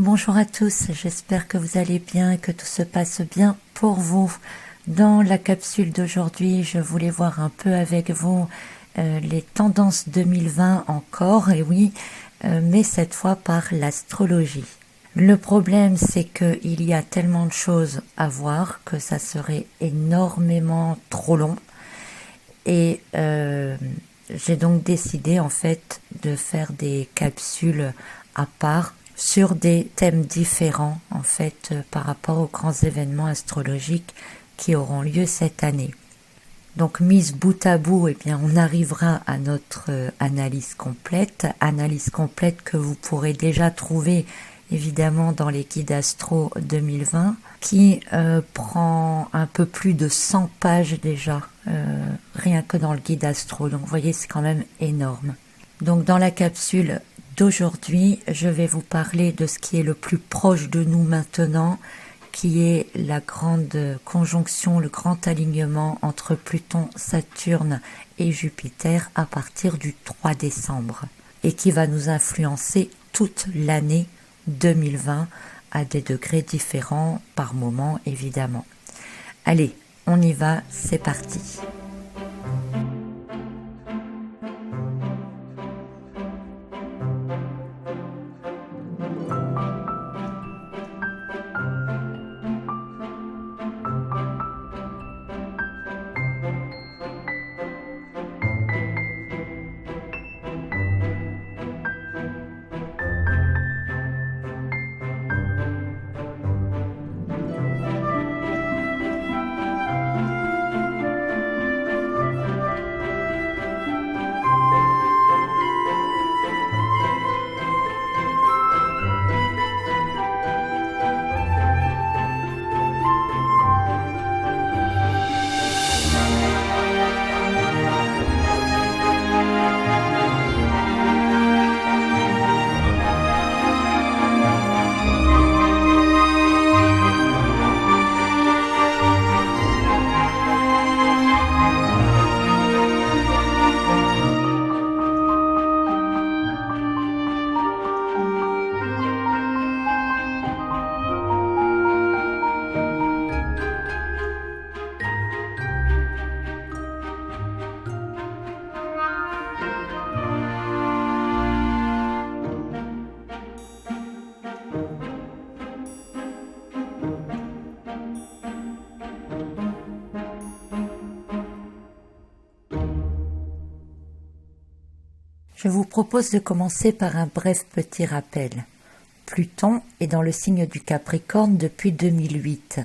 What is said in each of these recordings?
Bonjour à tous, j'espère que vous allez bien et que tout se passe bien pour vous. Dans la capsule d'aujourd'hui, je voulais voir un peu avec vous les tendances 2020 encore, et oui, mais cette fois par l'astrologie. Le problème, c'est qu'il y a tellement de choses à voir que ça serait énormément trop long. Et j'ai donc décidé en fait de faire des capsules à part sur des thèmes différents en fait par rapport aux grands événements astrologiques qui auront lieu cette année. Donc mise bout à bout, eh bien, on arrivera à notre analyse complète que vous pourrez déjà trouver évidemment dans les guides astro 2020, qui prend un peu plus de 100 pages déjà, rien que dans le guide astro. Donc vous voyez, c'est quand même énorme. Donc dans la capsule d'aujourd'hui, je vais vous parler de ce qui est le plus proche de nous maintenant, qui est la grande conjonction, le grand alignement entre Pluton, Saturne et Jupiter à partir du 3 décembre et qui va nous influencer toute l'année 2020 à des degrés différents par moment évidemment. Allez, on y va, c'est parti. Je vous propose de commencer par un bref petit rappel. Pluton est dans le signe du Capricorne depuis 2008.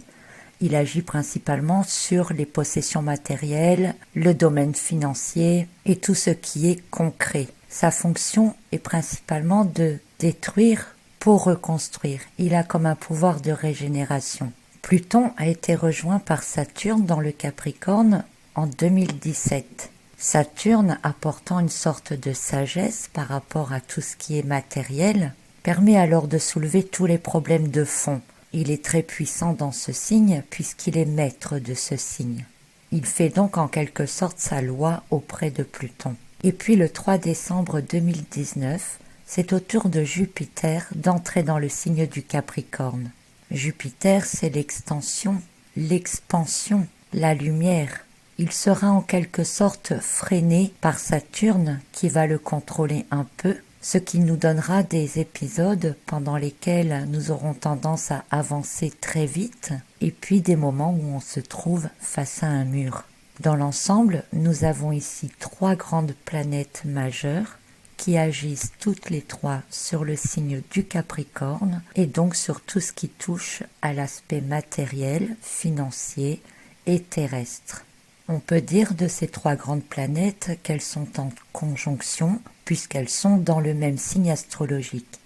Il agit principalement sur les possessions matérielles, le domaine financier et tout ce qui est concret. Sa fonction est principalement de détruire pour reconstruire. Il a comme un pouvoir de régénération. Pluton a été rejoint par Saturne dans le Capricorne en 2017. Saturne, apportant une sorte de sagesse par rapport à tout ce qui est matériel, permet alors de soulever tous les problèmes de fond. Il est très puissant dans ce signe puisqu'il est maître de ce signe. Il fait donc en quelque sorte sa loi auprès de Pluton. Et puis le 3 décembre 2019, c'est au tour de Jupiter d'entrer dans le signe du Capricorne. Jupiter, c'est l'extension, l'expansion, la lumière. Il sera en quelque sorte freiné par Saturne qui va le contrôler un peu, ce qui nous donnera des épisodes pendant lesquels nous aurons tendance à avancer très vite et puis des moments où on se trouve face à un mur. Dans l'ensemble, nous avons ici 3 grandes planètes majeures qui agissent toutes les 3 sur le signe du Capricorne et donc sur tout ce qui touche à l'aspect matériel, financier et terrestre. On peut dire de ces 3 grandes planètes qu'elles sont en conjonction puisqu'elles sont dans le même signe astrologique.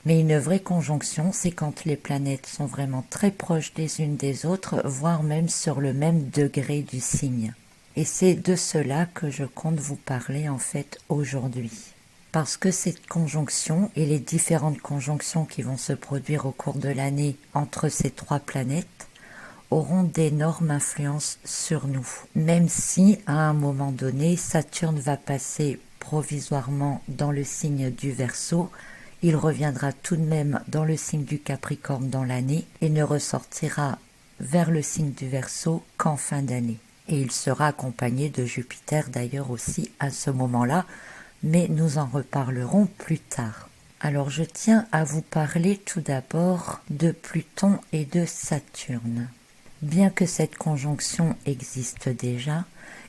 Mais une vraie conjonction, c'est quand les planètes sont vraiment très proches des unes des autres, voire même sur le même degré du signe. Et c'est de cela que je compte vous parler en fait aujourd'hui. Parce que cette conjonction et les différentes conjonctions qui vont se produire au cours de l'année entre ces 3 planètes auront d'énormes influences sur nous. Même si, à un moment donné, Saturne va passer provisoirement dans le signe du Verseau, Il reviendra tout de même dans le signe du Capricorne dans l'année et ne ressortira vers le signe du Verseau qu'en fin d'année. Et il sera accompagné de Jupiter d'ailleurs aussi à ce moment-là, mais nous en reparlerons plus tard. Alors je tiens à vous parler tout d'abord de Pluton et de Saturne. Bien que cette conjonction existe déjà,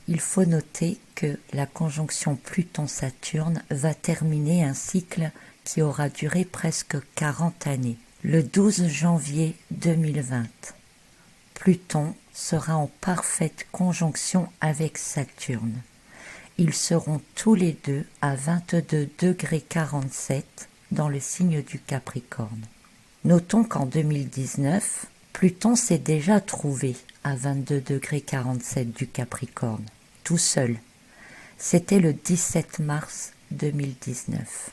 il faut noter que la conjonction Pluton-Saturne va terminer un cycle qui aura duré presque 40 années. Le 12 janvier 2020, Pluton sera en parfaite conjonction avec Saturne. Ils seront tous les deux à 22,47 degrés dans le signe du Capricorne. Notons qu'en 2019, Pluton s'est déjà trouvé à 22,47 degrés du Capricorne, tout seul. C'était le 17 mars 2019.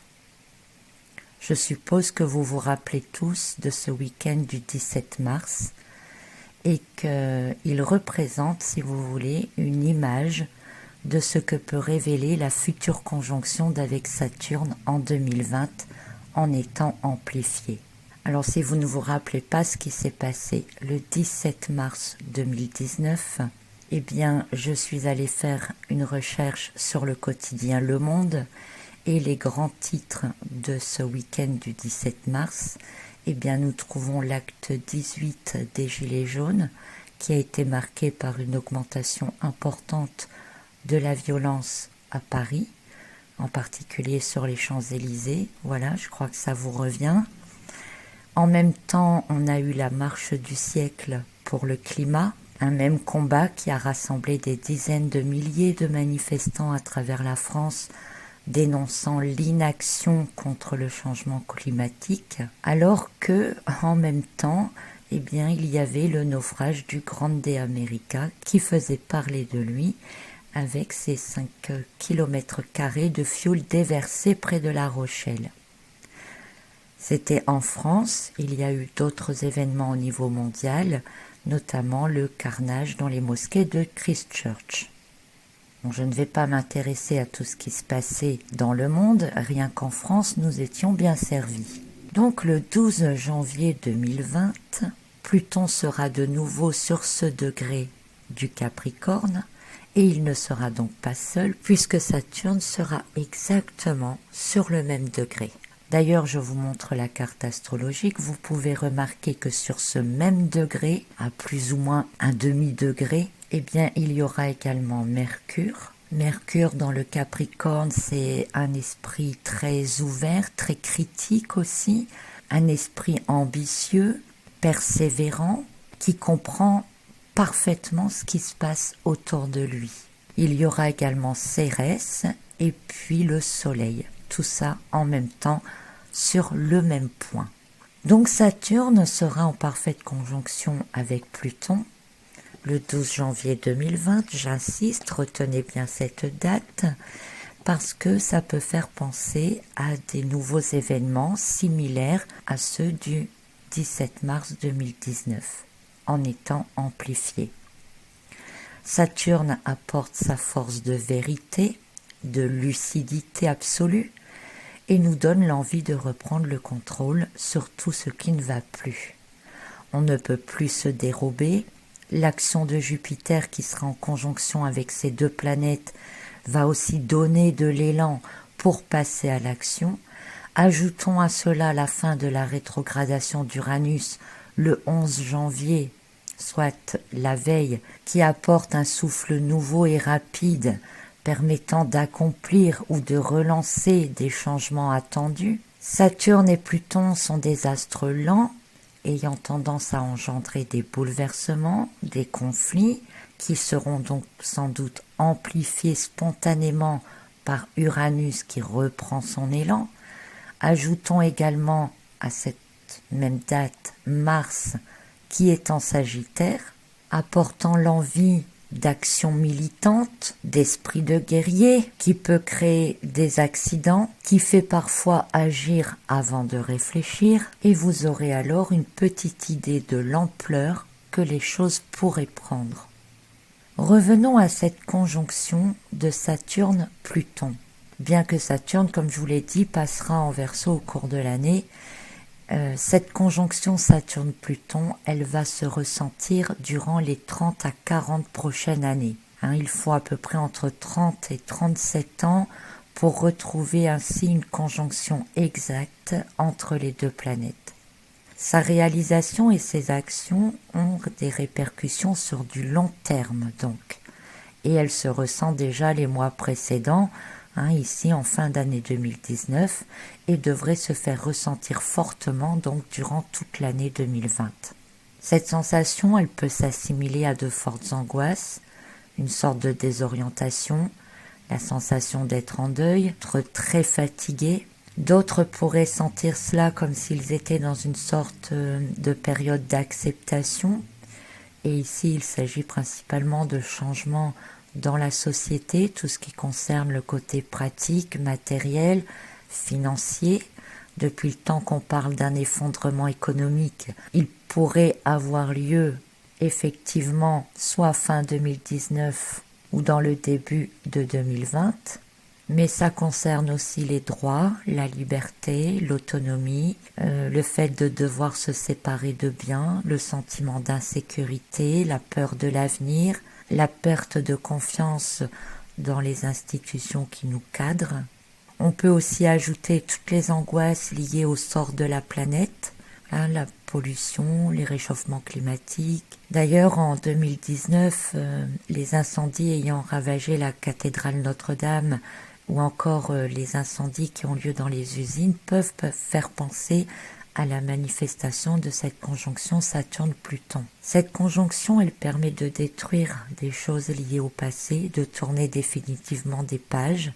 Je suppose que vous vous rappelez tous de ce week-end du 17 mars et qu'il représente, si vous voulez, une image de ce que peut révéler la future conjonction d'avec Saturne en 2020 en étant amplifiée. Alors si vous ne vous rappelez pas ce qui s'est passé le 17 mars 2019, eh bien je suis allée faire une recherche sur le quotidien Le Monde et les grands titres de ce week-end du 17 mars, eh bien nous trouvons l'acte 18 des Gilets jaunes qui a été marqué par une augmentation importante de la violence à Paris, en particulier sur les Champs-Élysées. Voilà, je crois que ça vous revient. En même temps, on a eu la marche du siècle pour le climat, un même combat qui a rassemblé des dizaines de milliers de manifestants à travers la France, dénonçant l'inaction contre le changement climatique, alors que, en même temps, eh bien, il y avait le naufrage du Grande America qui faisait parler de lui, avec ses 5 km² de fioul déversé près de La Rochelle. C'était en France, il y a eu d'autres événements au niveau mondial, notamment le carnage dans les mosquées de Christchurch. Bon, je ne vais pas m'intéresser à tout ce qui se passait dans le monde, rien qu'en France, nous étions bien servis. Donc le 12 janvier 2020, Pluton sera de nouveau sur ce degré du Capricorne, et il ne sera donc pas seul puisque Saturne sera exactement sur le même degré. D'ailleurs, je vous montre la carte astrologique, vous pouvez remarquer que sur ce même degré, à plus ou moins un demi-degré, eh bien il y aura également Mercure. Mercure dans le Capricorne, c'est un esprit très ouvert, très critique aussi, un esprit ambitieux, persévérant, qui comprend parfaitement ce qui se passe autour de lui. Il y aura également Cérès et puis le Soleil, tout ça en même temps sur le même point. Donc Saturne sera en parfaite conjonction avec Pluton le 12 janvier 2020, j'insiste, retenez bien cette date, parce que ça peut faire penser à des nouveaux événements similaires à ceux du 17 mars 2019. En étant amplifié. Saturne apporte sa force de vérité, de lucidité absolue et nous donne l'envie de reprendre le contrôle sur tout ce qui ne va plus. On ne peut plus se dérober, l'action de Jupiter qui sera en conjonction avec ces deux planètes va aussi donner de l'élan pour passer à l'action. Ajoutons à cela la fin de la rétrogradation d'Uranus le 11 janvier, soit la veille, qui apporte un souffle nouveau et rapide, permettant d'accomplir ou de relancer des changements attendus. Saturne et Pluton sont des astres lents, ayant tendance à engendrer des bouleversements, des conflits, qui seront donc sans doute amplifiés spontanément par Uranus qui reprend son élan. Ajoutons également à cette même date Mars qui est en Sagittaire, apportant l'envie d'action militante, d'esprit de guerrier, qui peut créer des accidents, qui fait parfois agir avant de réfléchir, et vous aurez alors une petite idée de l'ampleur que les choses pourraient prendre. Revenons à cette conjonction de Saturne-Pluton. bien que Saturne, comme je vous l'ai dit, passera en Verseau au cours de l'année. Cette conjonction Saturne-Pluton, elle va se ressentir durant les 30 à 40 prochaines années. Il faut à peu près entre 30 et 37 ans pour retrouver ainsi une conjonction exacte entre les deux planètes. Sa réalisation et ses actions ont des répercussions sur du long terme donc, et elle se ressent déjà les mois précédents, ici en fin d'année 2019, et devrait se faire ressentir fortement donc durant toute l'année 2020. Cette sensation, elle peut s'assimiler à de fortes angoisses, une sorte de désorientation, la sensation d'être en deuil, d'être très fatigué. D'autres pourraient sentir cela comme s'ils étaient dans une sorte de période d'acceptation. Et ici, il s'agit principalement de changements dans la société, tout ce qui concerne le côté pratique, matériel, financier. Depuis le temps qu'on parle d'un effondrement économique, il pourrait avoir lieu effectivement soit fin 2019 ou dans le début de 2020, mais ça concerne aussi les droits, la liberté, l'autonomie, le fait de devoir se séparer de biens, le sentiment d'insécurité, la peur de l'avenir, la perte de confiance dans les institutions qui nous cadrent. On peut aussi ajouter toutes les angoisses liées au sort de la planète, la pollution, les réchauffements climatiques. D'ailleurs, en 2019, les incendies ayant ravagé la cathédrale Notre-Dame ou encore les incendies qui ont lieu dans les usines peuvent faire penser à la manifestation de cette conjonction Saturne-Pluton. Cette conjonction, elle permet de détruire des choses liées au passé, de tourner définitivement des pages.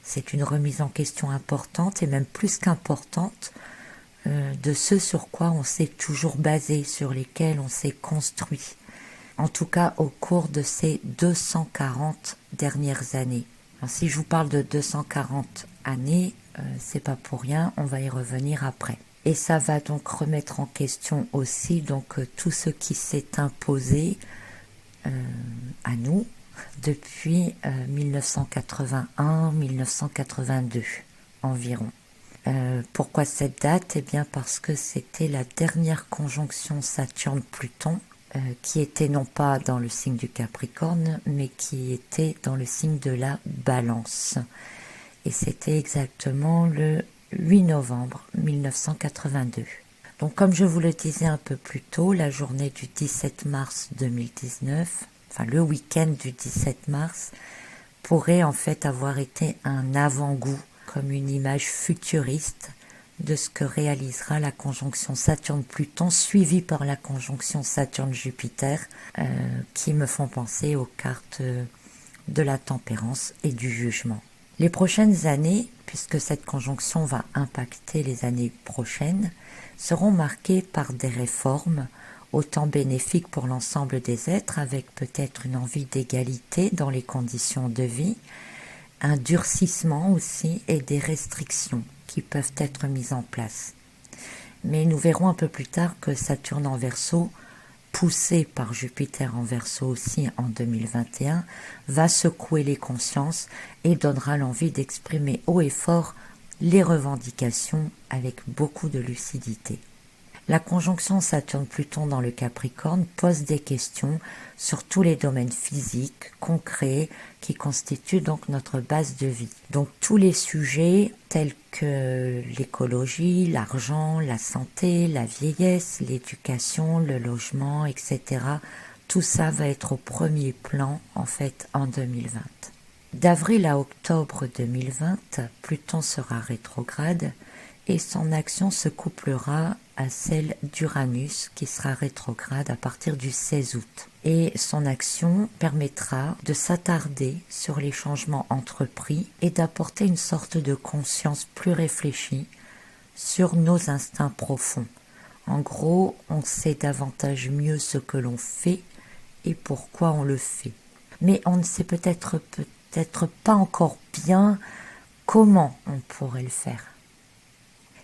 C'est une remise en question importante et même plus qu'importante de ce sur quoi on s'est toujours basé, sur lesquels on s'est construit. En tout cas au cours de ces 240 dernières années. Alors, si je vous parle de 240 années, c'est pas pour rien, on va y revenir après. Et ça va donc remettre en question aussi tout ce qui s'est imposé à nous depuis 1981-1982 environ. Pourquoi cette date? Eh bien parce que c'était la dernière conjonction Saturne-Pluton qui était non pas dans le signe du Capricorne, mais qui était dans le signe de la Balance. Et c'était exactement le 8 novembre 1982. Donc comme je vous le disais un peu plus tôt, la journée du 17 mars 2019, enfin le week-end du 17 mars, pourrait en fait avoir été un avant-goût, comme une image futuriste de ce que réalisera la conjonction Saturne-Pluton, suivie par la conjonction Saturne-Jupiter, qui me font penser aux cartes de la tempérance et du jugement. Les prochaines années, puisque cette conjonction va impacter les années prochaines, seront marquées par des réformes, autant bénéfiques pour l'ensemble des êtres, avec peut-être une envie d'égalité dans les conditions de vie, un durcissement aussi et des restrictions qui peuvent être mises en place. Mais nous verrons un peu plus tard que Saturne en Verseau, poussé par Jupiter en Verseau aussi en 2021, va secouer les consciences et donnera l'envie d'exprimer haut et fort les revendications avec beaucoup de lucidité. La conjonction Saturne-Pluton dans le Capricorne pose des questions sur tous les domaines physiques, concrets, qui constituent donc notre base de vie. Donc tous les sujets tels que l'écologie, l'argent, la santé, la vieillesse, l'éducation, le logement, etc. Tout ça va être au premier plan en fait en 2020. D'avril à octobre 2020, Pluton sera rétrograde et son action se couplera à celle d'Uranus qui sera rétrograde à partir du 16 août. Et son action permettra de s'attarder sur les changements entrepris et d'apporter une sorte de conscience plus réfléchie sur nos instincts profonds. En gros, on sait davantage mieux ce que l'on fait et pourquoi on le fait. Mais on ne sait peut-être pas encore bien comment on pourrait le faire.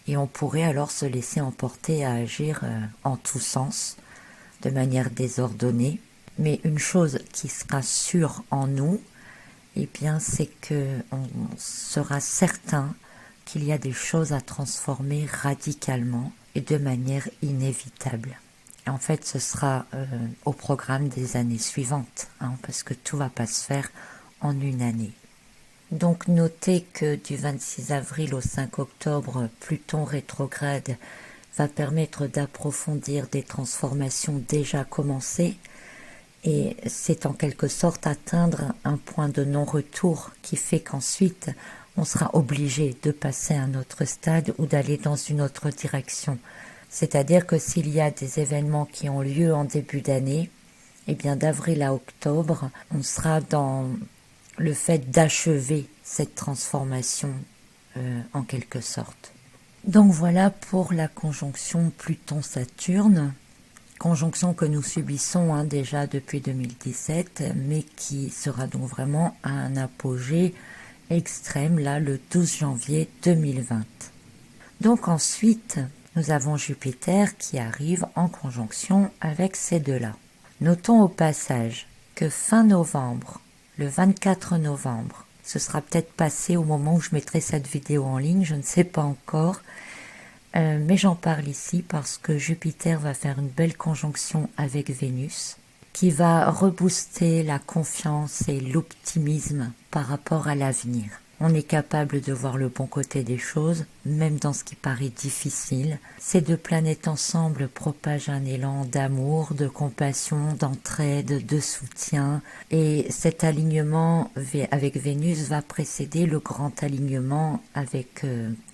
Et on pourrait alors se laisser emporter à agir en tous sens, de manière désordonnée. Mais une chose qui sera sûre en nous, eh bien, c'est que on sera certain qu'il y a des choses à transformer radicalement et de manière inévitable. Et en fait, ce sera au programme des années suivantes, parce que tout ne va pas se faire en une année. Donc notez que du 26 avril au 5 octobre, Pluton rétrograde va permettre d'approfondir des transformations déjà commencées, et c'est en quelque sorte atteindre un point de non-retour qui fait qu'ensuite on sera obligé de passer à un autre stade ou d'aller dans une autre direction. C'est-à-dire que s'il y a des événements qui ont lieu en début d'année, eh bien d'avril à octobre, on sera dans le fait d'achever cette transformation en quelque sorte. Donc voilà pour la conjonction Pluton-Saturne, conjonction que nous subissons déjà depuis 2017, mais qui sera donc vraiment à un apogée extrême, là, le 12 janvier 2020. Donc ensuite, nous avons Jupiter qui arrive en conjonction avec ces deux-là. Notons au passage que fin novembre, le 24 novembre, ce sera peut-être passé au moment où je mettrai cette vidéo en ligne, je ne sais pas encore, mais j'en parle ici parce que Jupiter va faire une belle conjonction avec Vénus, qui va rebooster la confiance et l'optimisme par rapport à l'avenir. On est capable de voir le bon côté des choses, même dans ce qui paraît difficile. Ces deux planètes ensemble propagent un élan d'amour, de compassion, d'entraide, de soutien. Et cet alignement avec Vénus va précéder le grand alignement avec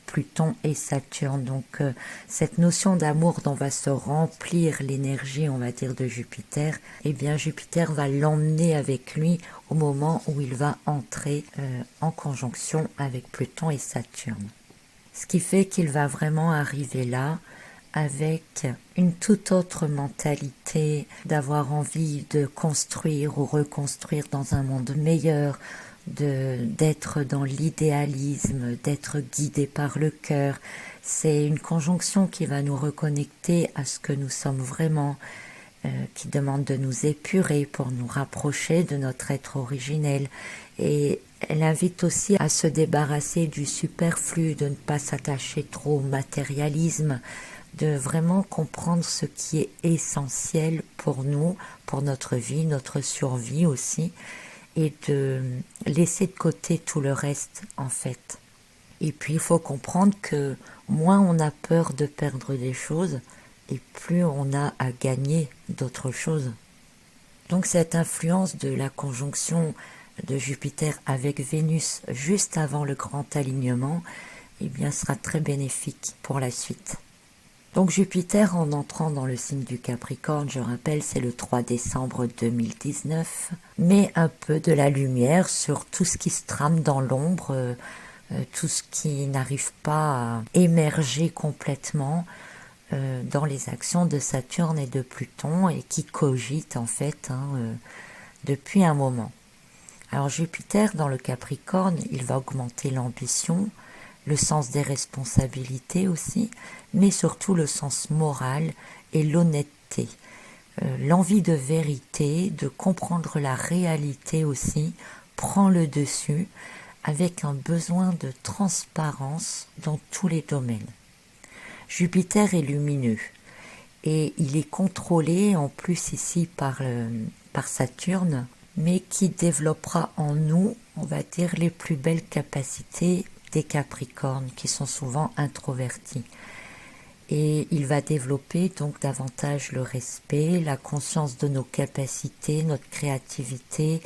Pluton et Saturne. Donc cette notion d'amour dont va se remplir l'énergie, on va dire, de Jupiter, eh bien Jupiter va l'emmener avec lui au moment où il va entrer en conjonction avec Pluton et Saturne. Ce qui fait qu'il va vraiment arriver là avec une toute autre mentalité, d'avoir envie de construire ou reconstruire dans un monde meilleur, d'être dans l'idéalisme, d'être guidé par le cœur. C'est une conjonction qui va nous reconnecter à ce que nous sommes vraiment, qui demande de nous épurer pour nous rapprocher de notre être originel. Et elle invite aussi à se débarrasser du superflu, de ne pas s'attacher trop au matérialisme, de vraiment comprendre ce qui est essentiel pour nous, pour notre vie, notre survie aussi, et de laisser de côté tout le reste en fait. Et puis il faut comprendre que moins on a peur de perdre des choses, et plus on a à gagner d'autres choses. Donc cette influence de la conjonction de Jupiter avec Vénus juste avant le grand alignement, eh bien sera très bénéfique pour la suite. Donc Jupiter, en entrant dans le signe du Capricorne, je rappelle, c'est le 3 décembre 2019, met un peu de la lumière sur tout ce qui se trame dans l'ombre, tout ce qui n'arrive pas à émerger complètement dans les actions de Saturne et de Pluton, et qui cogite en fait depuis un moment. Alors Jupiter dans le Capricorne, il va augmenter l'ambition, le sens des responsabilités aussi, mais surtout le sens moral et l'honnêteté. L'envie de vérité, de comprendre la réalité aussi, prend le dessus, avec un besoin de transparence dans tous les domaines. Jupiter est lumineux et il est contrôlé en plus ici par Saturne, mais qui développera en nous, on va dire, les plus belles capacités des Capricornes, qui sont souvent introvertis. Et il va développer donc davantage le respect, la conscience de nos capacités, notre créativité,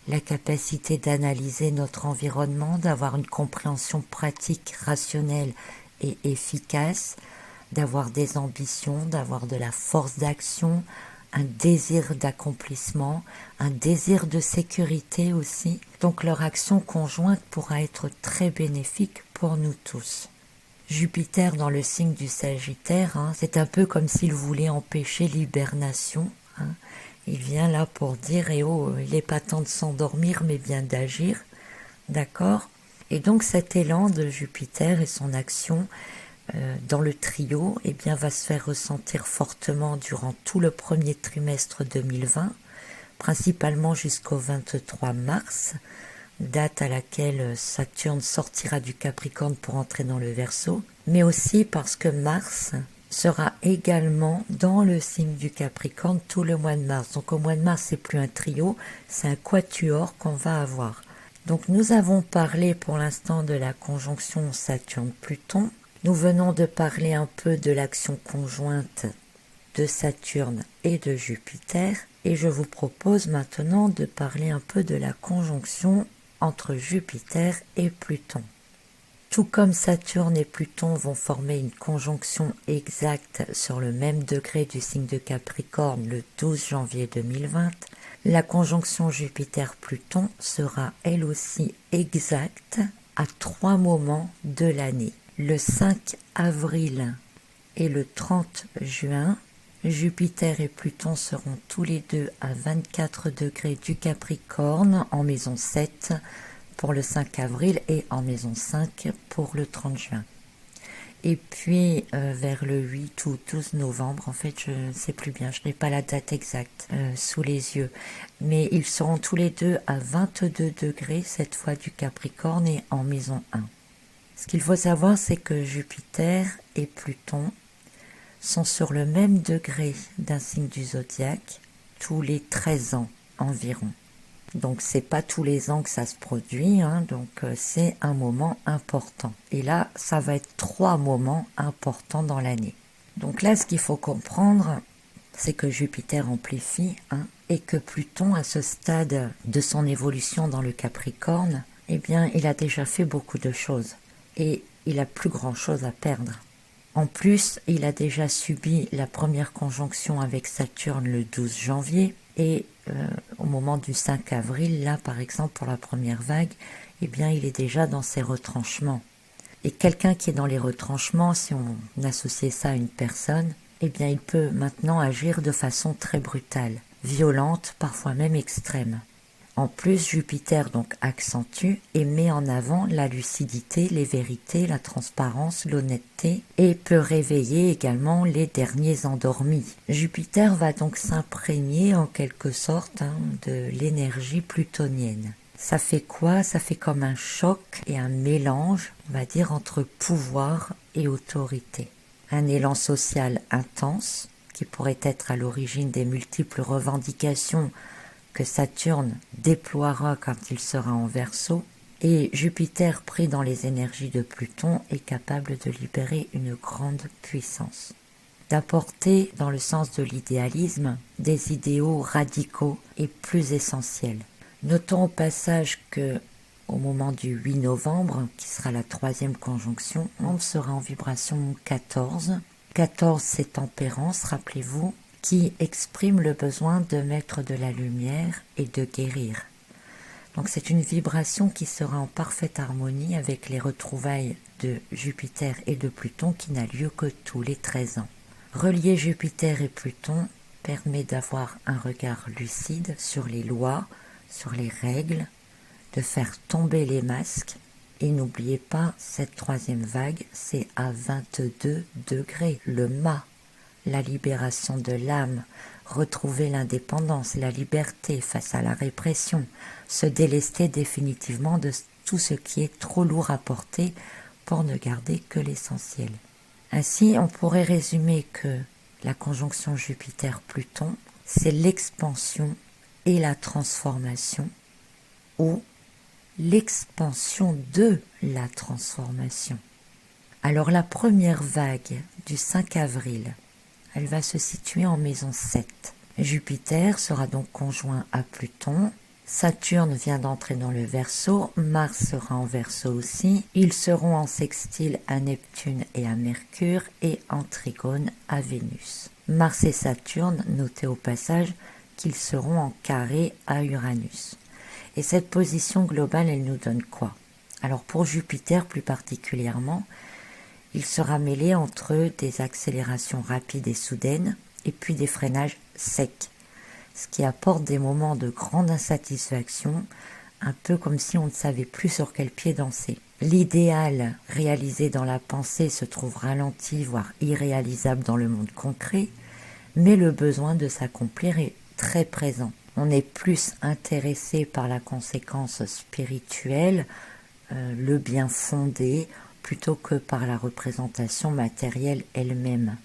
la capacité d'analyser notre environnement, d'avoir une compréhension pratique, rationnelle et efficace, d'avoir des ambitions, d'avoir de la force d'action, un désir d'accomplissement, un désir de sécurité aussi. Donc leur action conjointe pourra être très bénéfique pour nous tous. Jupiter dans le signe du Sagittaire, c'est un peu comme s'il voulait empêcher l'hibernation. Il vient là pour dire, il n'est pas temps de s'endormir, mais bien d'agir. D'accord ? Et donc cet élan de Jupiter et son action dans le trio, va se faire ressentir fortement durant tout le premier trimestre 2020, principalement jusqu'au 23 mars, date à laquelle Saturne sortira du Capricorne pour entrer dans le Verseau, mais aussi parce que Mars sera également dans le signe du Capricorne tout le mois de mars. Donc au mois de mars, c'est plus un trio, c'est un quatuor qu'on va avoir. Donc nous avons parlé pour l'instant de la conjonction Saturne-Pluton. Nous venons de parler un peu de l'action conjointe de Saturne et de Jupiter. Et je vous propose maintenant de parler un peu de la conjonction entre Jupiter et Pluton. Tout comme Saturne et Pluton vont former une conjonction exacte sur le même degré du signe de Capricorne le 12 janvier 2020, la conjonction Jupiter-Pluton sera elle aussi exacte à 3 moments de l'année. Le 5 avril et le 30 juin, Jupiter et Pluton seront tous les deux à 24 degrés du Capricorne en maison 7 pour le 5 avril et en maison 5 pour le 30 juin. Et puis vers le 8 ou 12 novembre, en fait je ne sais plus bien, je n'ai pas la date exacte sous les yeux, mais ils seront tous les deux à 22 degrés cette fois du Capricorne et en maison 1. Ce qu'il faut savoir, c'est que Jupiter et Pluton sont sur le même degré d'un signe du zodiaque tous les 13 ans environ. Donc c'est pas tous les ans que ça se produit, donc c'est un moment important. Et là, ça va être 3 moments importants dans l'année. Donc là, ce qu'il faut comprendre, c'est que Jupiter amplifie, et que Pluton, à ce stade de son évolution dans le Capricorne, eh bien, il a déjà fait beaucoup de choses. Et il a plus grand chose à perdre. En plus, il a déjà subi la première conjonction avec Saturne le 12 janvier, et au moment du 5 avril, là par exemple pour la première vague, eh bien il est déjà dans ses retranchements. Et quelqu'un qui est dans les retranchements, si on associe ça à une personne, eh bien il peut maintenant agir de façon très brutale, violente, parfois même extrême. En plus, Jupiter donc accentue et met en avant la lucidité, les vérités, la transparence, l'honnêteté et peut réveiller également les derniers endormis. Jupiter va donc s'imprégner en quelque sorte de l'énergie plutonienne. Ça fait quoi? Ça fait comme un choc et un mélange, on va dire, entre pouvoir et autorité. Un élan social intense qui pourrait être à l'origine des multiples revendications que Saturne déploiera quand il sera en Verseau, et Jupiter pris dans les énergies de Pluton est capable de libérer une grande puissance, d'apporter dans le sens de l'idéalisme des idéaux radicaux et plus essentiels. Notons au passage que au moment du 8 novembre, qui sera la 3e conjonction, on sera en vibration 14. 14 c'est tempérance, rappelez-vous, qui exprime le besoin de mettre de la lumière et de guérir. Donc c'est une vibration qui sera en parfaite harmonie avec les retrouvailles de Jupiter et de Pluton qui n'a lieu que tous les 13 ans. Relier Jupiter et Pluton permet d'avoir un regard lucide sur les lois, sur les règles, de faire tomber les masques. Et n'oubliez pas, cette 3e vague, c'est à 22 degrés, le mât. La libération de l'âme, retrouver l'indépendance, la liberté face à la répression, se délester définitivement de tout ce qui est trop lourd à porter pour ne garder que l'essentiel. Ainsi, on pourrait résumer que la conjonction Jupiter-Pluton, c'est l'expansion et la transformation, ou l'expansion de la transformation. Alors la première vague du 5 avril, elle va se situer en maison 7. Jupiter sera donc conjoint à Pluton. Saturne vient d'entrer dans le Verseau. Mars sera en Verseau aussi. Ils seront en sextile à Neptune et à Mercure et en trigone à Vénus. Mars et Saturne, notez au passage qu'ils seront en carré à Uranus. Et cette position globale, elle nous donne quoi? Alors pour Jupiter plus particulièrement, il sera mêlé entre des accélérations rapides et soudaines et puis des freinages secs, ce qui apporte des moments de grande insatisfaction, un peu comme si on ne savait plus sur quel pied danser. L'idéal réalisé dans la pensée se trouve ralenti, voire irréalisable dans le monde concret, mais le besoin de s'accomplir est très présent. On est plus intéressé par la conséquence spirituelle, le bien fondé, plutôt que par la représentation matérielle elle-même.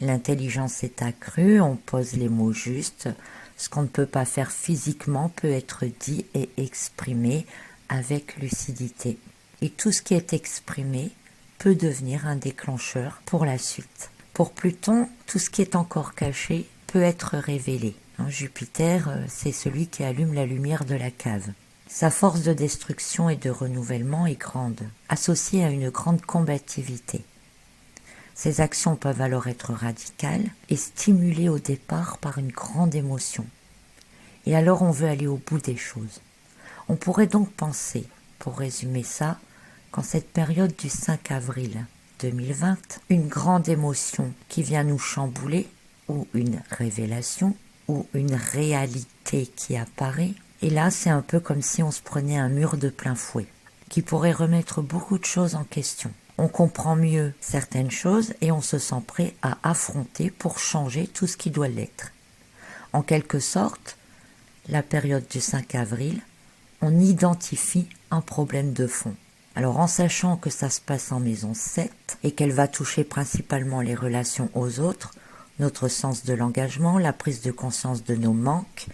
L'intelligence est accrue, on pose les mots justes, ce qu'on ne peut pas faire physiquement peut être dit et exprimé avec lucidité. Et tout ce qui est exprimé peut devenir un déclencheur pour la suite. Pour Pluton, tout ce qui est encore caché peut être révélé. Jupiter, c'est celui qui allume la lumière de la cave. Sa force de destruction et de renouvellement est grande, associée à une grande combativité. Ses actions peuvent alors être radicales et stimulées au départ par une grande émotion. Et alors on veut aller au bout des choses. On pourrait donc penser, pour résumer ça, qu'en cette période du 5 avril 2020, une grande émotion qui vient nous chambouler, ou une révélation, ou une réalité qui apparaît, et là c'est un peu comme si on se prenait un mur de plein fouet, qui pourrait remettre beaucoup de choses en question. On comprend mieux certaines choses et on se sent prêt à affronter pour changer tout ce qui doit l'être. En quelque sorte, la période du 5 avril, on identifie un problème de fond. Alors en sachant que ça se passe en maison 7 et qu'elle va toucher principalement les relations aux autres, notre sens de l'engagement, la prise de conscience de nos manques,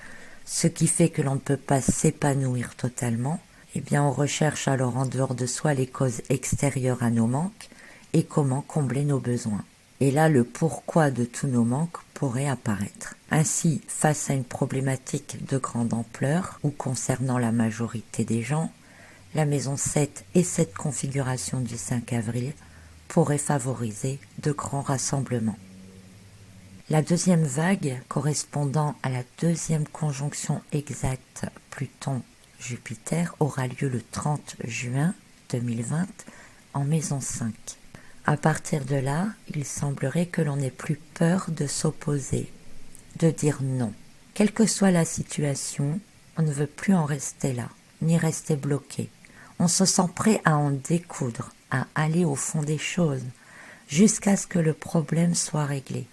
ce qui fait que l'on ne peut pas s'épanouir totalement, eh bien on recherche alors en dehors de soi les causes extérieures à nos manques et comment combler nos besoins. Et là, le pourquoi de tous nos manques pourrait apparaître. Ainsi, face à une problématique de grande ampleur ou concernant la majorité des gens, la maison 7 et cette configuration du 5 avril pourraient favoriser de grands rassemblements. La deuxième vague, correspondant à la deuxième conjonction exacte Pluton-Jupiter, aura lieu le 30 juin 2020 en maison 5. À partir de là, il semblerait que l'on n'ait plus peur de s'opposer, de dire non. Quelle que soit la situation, on ne veut plus en rester là, ni rester bloqué. On se sent prêt à en découdre, à aller au fond des choses, jusqu'à ce que le problème soit réglé.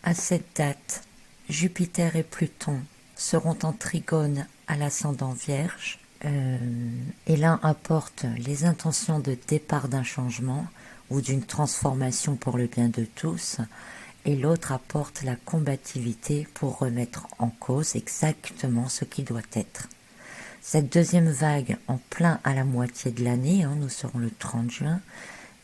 À cette date, Jupiter et Pluton seront en trigone à l'ascendant Vierge, et l'un apporte les intentions de départ d'un changement ou d'une transformation pour le bien de tous, et l'autre apporte la combativité pour remettre en cause exactement ce qui doit être. Cette deuxième vague, en plein à la moitié de l'année, nous serons le 30 juin,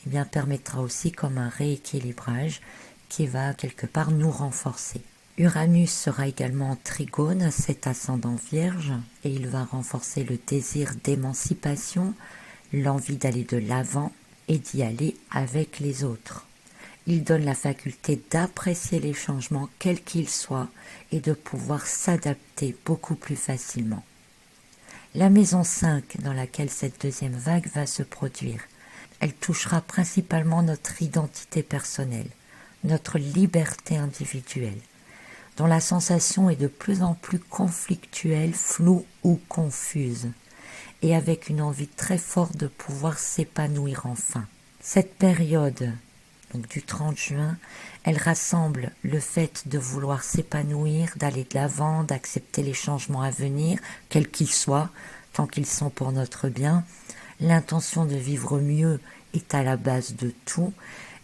eh bien, permettra aussi comme un rééquilibrage qui va quelque part nous renforcer. Uranus sera également en trigone à cet ascendant Vierge et il va renforcer le désir d'émancipation, l'envie d'aller de l'avant et d'y aller avec les autres. Il donne la faculté d'apprécier les changements quels qu'ils soient et de pouvoir s'adapter beaucoup plus facilement. La maison 5 dans laquelle cette deuxième vague va se produire, elle touchera principalement notre identité personnelle, notre liberté individuelle, dont la sensation est de plus en plus conflictuelle, floue ou confuse, et avec une envie très forte de pouvoir s'épanouir enfin. Cette période, donc du 30 juin, elle rassemble le fait de vouloir s'épanouir, d'aller de l'avant, d'accepter les changements à venir, quels qu'ils soient, tant qu'ils sont pour notre bien. L'intention de vivre mieux est à la base de tout,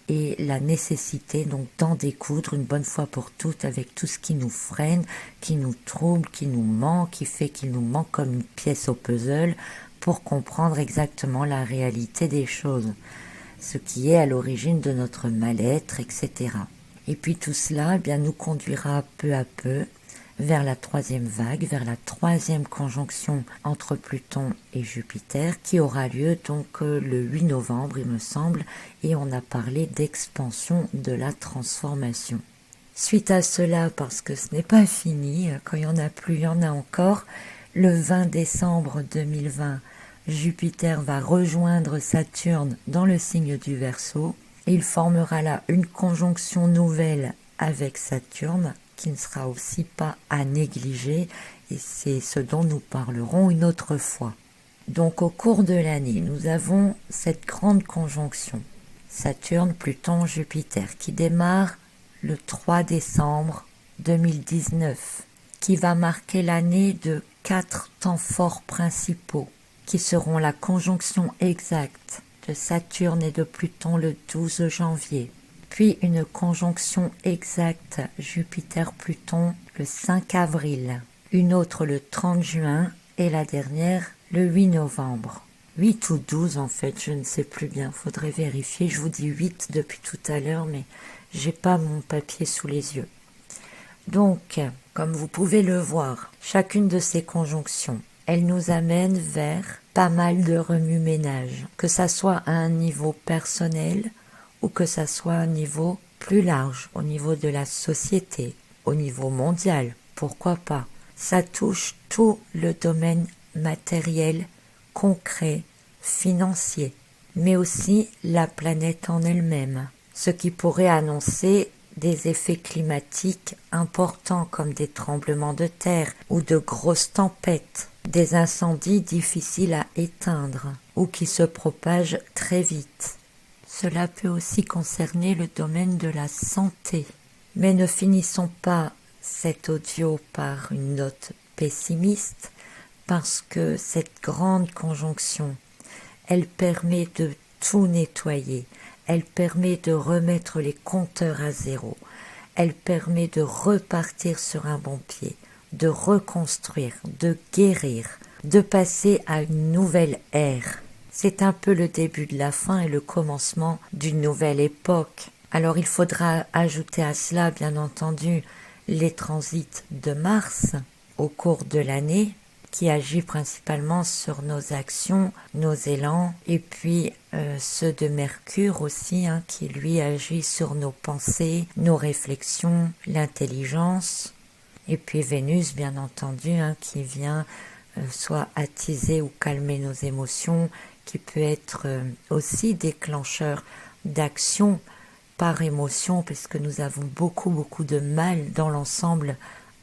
et la nécessité donc d'en découdre une bonne fois pour toutes avec tout ce qui nous freine, qui nous trouble, qui nous manque, qui fait qu'il nous manque comme une pièce au puzzle pour comprendre exactement la réalité des choses, ce qui est à l'origine de notre mal-être, etc. Et puis tout cela bien, nous conduira peu à peu vers la troisième vague, vers la troisième conjonction entre Pluton et Jupiter qui aura lieu donc le 8 novembre il me semble, et on a parlé d'expansion de la transformation. Suite à cela, parce que ce n'est pas fini, quand il n'y en a plus, il y en a encore, le 20 décembre 2020, Jupiter va rejoindre Saturne dans le signe du Verseau et il formera là une conjonction nouvelle avec Saturne qui ne sera aussi pas à négliger et c'est ce dont nous parlerons une autre fois. Donc au cours de l'année, nous avons cette grande conjonction Saturne, Pluton, Jupiter qui démarre le 3 décembre 2019 qui va marquer l'année de 4 temps forts principaux, qui seront la conjonction exacte de Saturne et de Pluton le 12 janvier, puis une conjonction exacte Jupiter-Pluton le 5 avril, une autre le 30 juin et la dernière le 8 novembre. 8 ou 12 en fait, je ne sais plus bien, faudrait vérifier, je vous dis 8 depuis tout à l'heure, mais j'ai pas mon papier sous les yeux. Donc, comme vous pouvez le voir, chacune de ces conjonctions, elle nous amène vers pas mal de remue-ménage, que ça soit à un niveau personnel ou que ça soit à un niveau plus large, au niveau de la société, au niveau mondial, pourquoi pas. Ça touche tout le domaine matériel, concret, financier, mais aussi la planète en elle-même, ce qui pourrait annoncer des effets climatiques importants comme des tremblements de terre ou de grosses tempêtes, des incendies difficiles à éteindre ou qui se propagent très vite. Cela peut aussi concerner le domaine de la santé. Mais ne finissons pas cet audio par une note pessimiste, parce que cette grande conjonction, elle permet de tout nettoyer, elle permet de remettre les compteurs à zéro, elle permet de repartir sur un bon pied, de reconstruire, de guérir, de passer à une nouvelle ère. C'est un peu le début de la fin et le commencement d'une nouvelle époque. Alors il faudra ajouter à cela, bien entendu, les transits de Mars au cours de l'année, qui agit principalement sur nos actions, nos élans, et puis ceux de Mercure aussi, qui lui agit sur nos pensées, nos réflexions, l'intelligence, et puis Vénus, bien entendu, qui vient soit attiser ou calmer nos émotions, qui peut être aussi déclencheur d'action par émotion, puisque nous avons beaucoup de mal dans l'ensemble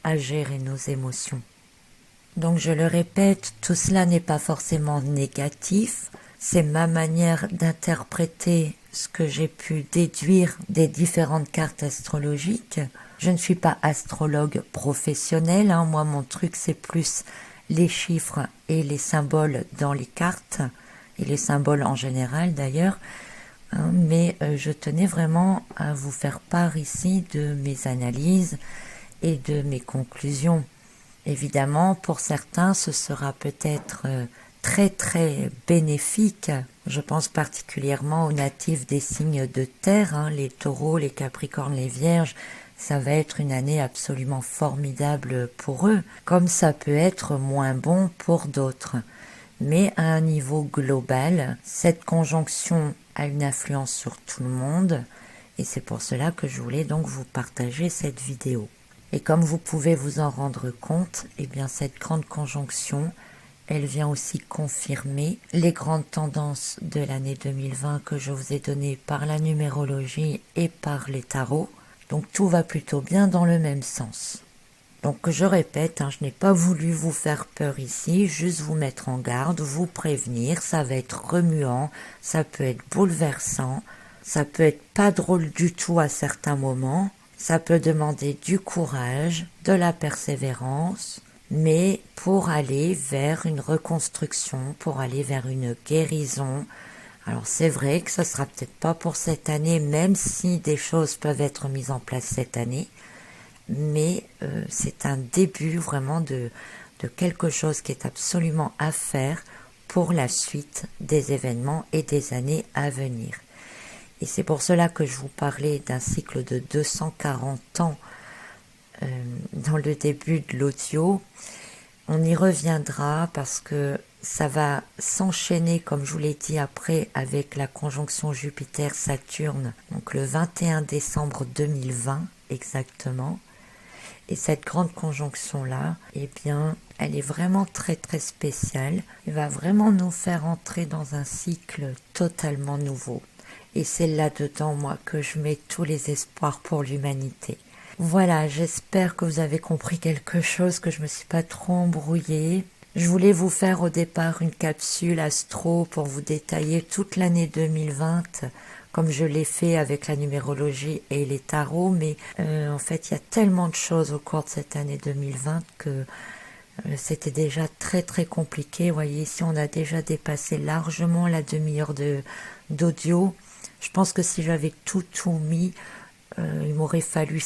à gérer nos émotions. Donc je le répète, tout cela n'est pas forcément négatif, c'est ma manière d'interpréter ce que j'ai pu déduire des différentes cartes astrologiques. Je ne suis pas astrologue professionnel, moi mon truc c'est plus les chiffres et les symboles dans les cartes, et les symboles en général d'ailleurs, mais je tenais vraiment à vous faire part ici de mes analyses et de mes conclusions. Évidemment, pour certains, ce sera peut-être très bénéfique. Je pense particulièrement aux natifs des signes de terre, les taureaux, les capricornes, les vierges. Ça va être une année absolument formidable pour eux, comme ça peut être moins bon pour d'autres. Mais à un niveau global, cette conjonction a une influence sur tout le monde, et c'est pour cela que je voulais donc vous partager cette vidéo. Et comme vous pouvez vous en rendre compte, cette grande conjonction, elle vient aussi confirmer les grandes tendances de l'année 2020 que je vous ai données par la numérologie et par les tarots. Donc tout va plutôt bien dans le même sens. Donc je répète, je n'ai pas voulu vous faire peur ici, juste vous mettre en garde, vous prévenir, ça va être remuant, ça peut être bouleversant, ça peut être pas drôle du tout à certains moments. Ça peut demander du courage, de la persévérance, mais pour aller vers une reconstruction, pour aller vers une guérison. Alors c'est vrai que ce sera peut-être pas pour cette année, même si des choses peuvent être mises en place cette année, mais c'est un début vraiment de quelque chose qui est absolument à faire pour la suite des événements et des années à venir. Et c'est pour cela que je vous parlais d'un cycle de 240 ans dans le début de l'audio. On y reviendra parce que ça va s'enchaîner, comme je vous l'ai dit après, avec la conjonction Jupiter-Saturne, donc le 21 décembre 2020 exactement. Et cette grande conjonction-là, elle est vraiment très spéciale. Elle va vraiment nous faire entrer dans un cycle totalement nouveau. Et c'est là-dedans, moi, que je mets tous les espoirs pour l'humanité. Voilà, j'espère que vous avez compris quelque chose, que je me suis pas trop embrouillée. Je voulais vous faire au départ une capsule astro pour vous détailler toute l'année 2020, comme je l'ai fait avec la numérologie et les tarots, mais en fait il y a tellement de choses au cours de cette année 2020 que c'était déjà très très compliqué. Vous voyez, ici on a déjà dépassé largement la demi-heure d'audio. Je pense que si j'avais tout mis, il m'aurait fallu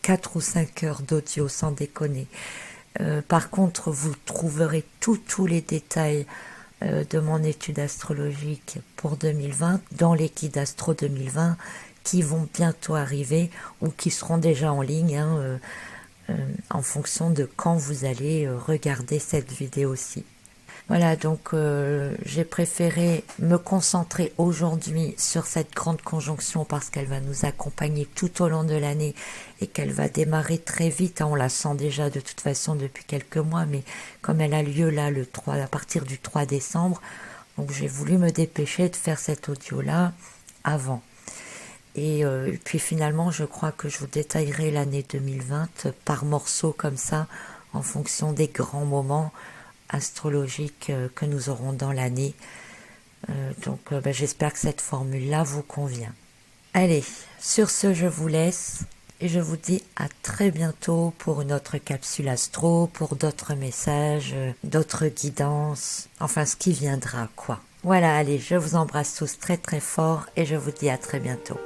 4 ou 5 heures d'audio, sans déconner. Par contre, vous trouverez tous les détails de mon étude astrologique pour 2020 dans les guides Astro 2020 qui vont bientôt arriver ou qui seront déjà en ligne en fonction de quand vous allez regarder cette vidéo-ci. Voilà, donc j'ai préféré me concentrer aujourd'hui sur cette grande conjonction parce qu'elle va nous accompagner tout au long de l'année et qu'elle va démarrer très vite. On la sent déjà de toute façon depuis quelques mois, mais comme elle a lieu là à partir du 3 décembre, donc j'ai voulu me dépêcher de faire cet audio-là avant. Et puis finalement, je crois que je vous détaillerai l'année 2020 par morceaux comme ça, en fonction des grands moments astrologiques que nous aurons dans l'année. Donc j'espère que cette formule-là vous convient. Allez, sur ce, je vous laisse et je vous dis à très bientôt pour une autre capsule astro, pour d'autres messages, d'autres guidances, enfin ce qui viendra quoi. Voilà, allez, je vous embrasse tous très très fort et je vous dis à très bientôt.